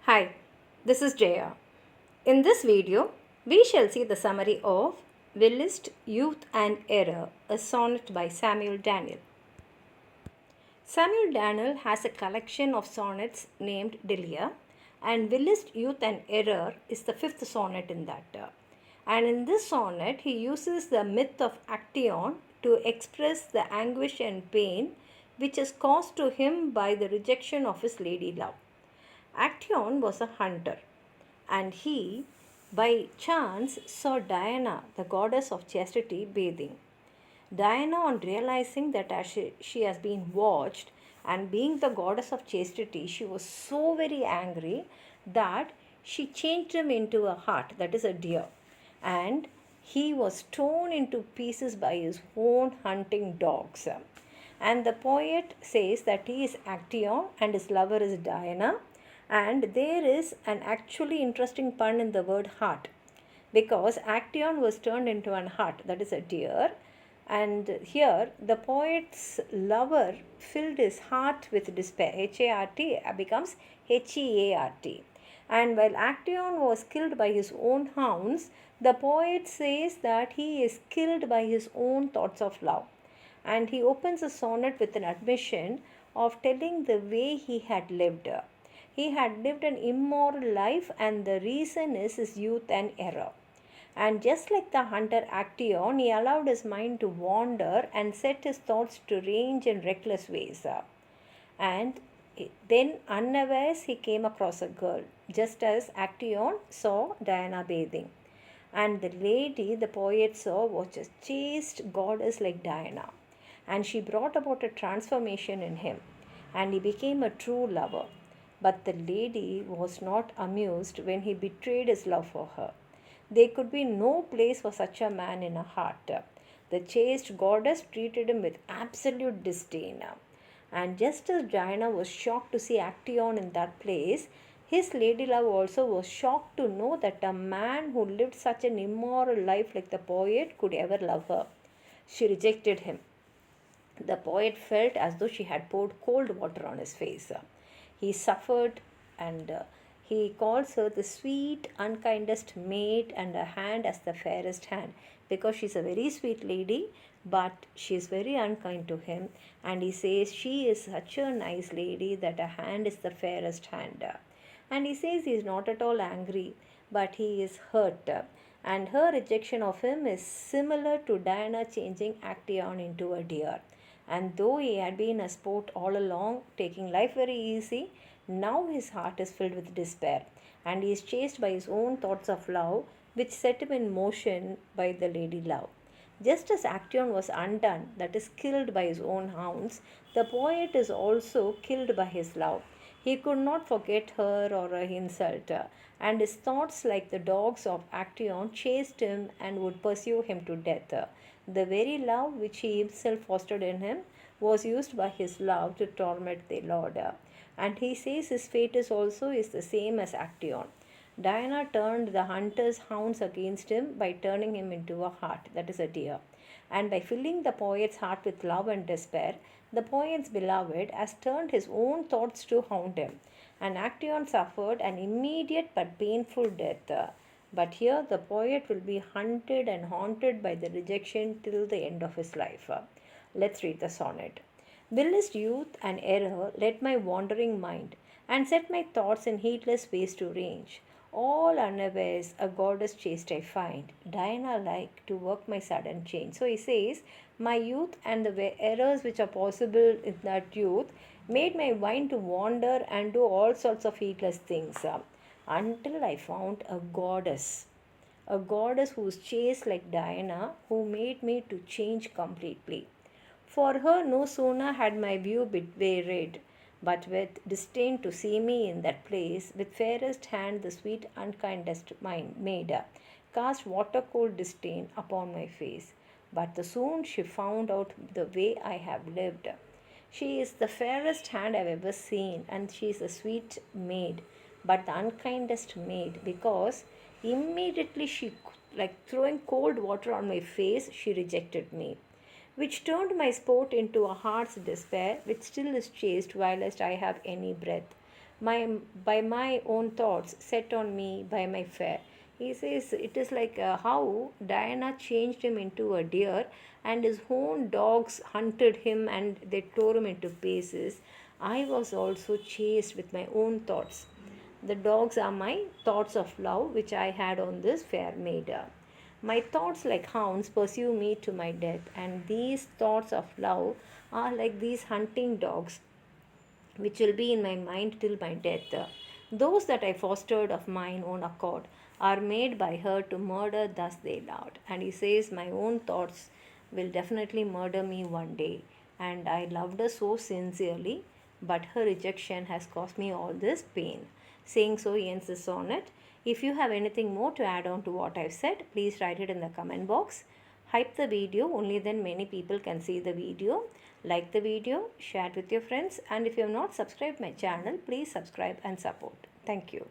Hi, this is Jaya. In this video, we shall see the summary of Willist, Youth and Error, a sonnet by Samuel Daniel. Samuel Daniel has a collection of sonnets named Delia, and Willist, Youth and Error is the fifth sonnet in that. And in this sonnet, he uses the myth of Actaeon to express the anguish and pain which is caused to him by the rejection of his lady love. Actaeon was a hunter, and he, by chance, saw Diana, the goddess of chastity, bathing. Diana, on realizing that as she has been watched, and being the goddess of chastity, she was so very angry that she changed him into a hart, that is a deer, and he was torn into pieces by his own hunting dogs. And the poet says that he is Actaeon and his lover is Diana. And there is an actually interesting pun in the word heart, because Actaeon was turned into an hart, that is a deer, and here the poet's lover filled his heart with despair. H-A-R-T becomes H-E-A-R-T. And while Actaeon was killed by his own hounds, the poet says that he is killed by his own thoughts of love. And he opens a sonnet with an admission of telling the way he had lived. He had lived an immoral life, and the reason is his youth and error. And just like the hunter Actaeon, he allowed his mind to wander and set his thoughts to range in reckless ways. And then, unawares, he came across a girl, just as Actaeon saw Diana bathing. And the lady the poet saw was a chaste goddess like Diana. And she brought about a transformation in him, and he became a true lover. But the lady was not amused when he betrayed his love for her. There could be no place for such a man in her heart. The chaste goddess treated him with absolute disdain. And just as Diana was shocked to see Actaeon in that place, his lady love also was shocked to know that a man who lived such an immoral life like the poet could ever love her. She rejected him. The poet felt as though she had poured cold water on his face. He suffered, and he calls her the sweet, unkindest maid, and her hand as the fairest hand, because she's a very sweet lady, but she is very unkind to him. And he says she is such a nice lady that her hand is the fairest hand. And he says he is not at all angry, but he is hurt. And her rejection of him is similar to Diana changing Actaeon into a deer. And though he had been a sport all along, taking life very easy, now his heart is filled with despair, and he is chased by his own thoughts of love, which set him in motion by the lady love. Just as Actaeon was undone, that is, killed by his own hounds, the poet is also killed by his love. He could not forget her or her insult, and his thoughts, like the dogs of Actaeon, chased him and would pursue him to death. The very love which he himself fostered in him was used by his love to torment the Lord. And he says his fate is also is the same as Actaeon. Diana turned the hunter's hounds against him by turning him into a hart, that is a deer. And by filling the poet's heart with love and despair, the poet's beloved has turned his own thoughts to hound him. And Actaeon suffered an immediate but painful death. But here the poet will be hunted and haunted by the rejection till the end of his life. Let's read the sonnet. Willist, youth and error led my wandering mind, and set my thoughts in heedless ways to range. All unawares a goddess chaste I find, Diana like to work my sudden change. So he says, my youth and the errors which are possible in that youth made my mind to wander and do all sorts of heedless things. Until I found a goddess who is chaste like Diana, who made me to change completely. For her no sooner had my view been varied, but with disdain to see me in that place, with fairest hand the sweet unkindest maid cast water cold disdain upon my face. But the soon she found out the way I have lived. She is the fairest hand I've ever seen, and she is a sweet maid, but the unkindest maid, because immediately she, like throwing cold water on my face, she rejected me, which turned my sport into a heart's despair, which still is chaste whilst I have any breath. by my own thoughts set on me by my fair. He says it is like how Diana changed him into a deer and his own dogs hunted him and they tore him into pieces. I was also chased with my own thoughts. The dogs are my thoughts of love which I had on this fair maid. My thoughts, like hounds, pursue me to my death, and these thoughts of love are like these hunting dogs which will be in my mind till my death. Those that I fostered of mine own accord are made by her to murder, thus they loved. And he says, my own thoughts will definitely murder me one day. And I loved her so sincerely, but her rejection has caused me all this pain. Saying so, he ends the sonnet. If you have anything more to add on to what I've said, please write it in the comment box. Hype the video, only then many people can see the video. Like the video, share it with your friends, and if you have not subscribed my channel, please subscribe and support. Thank you.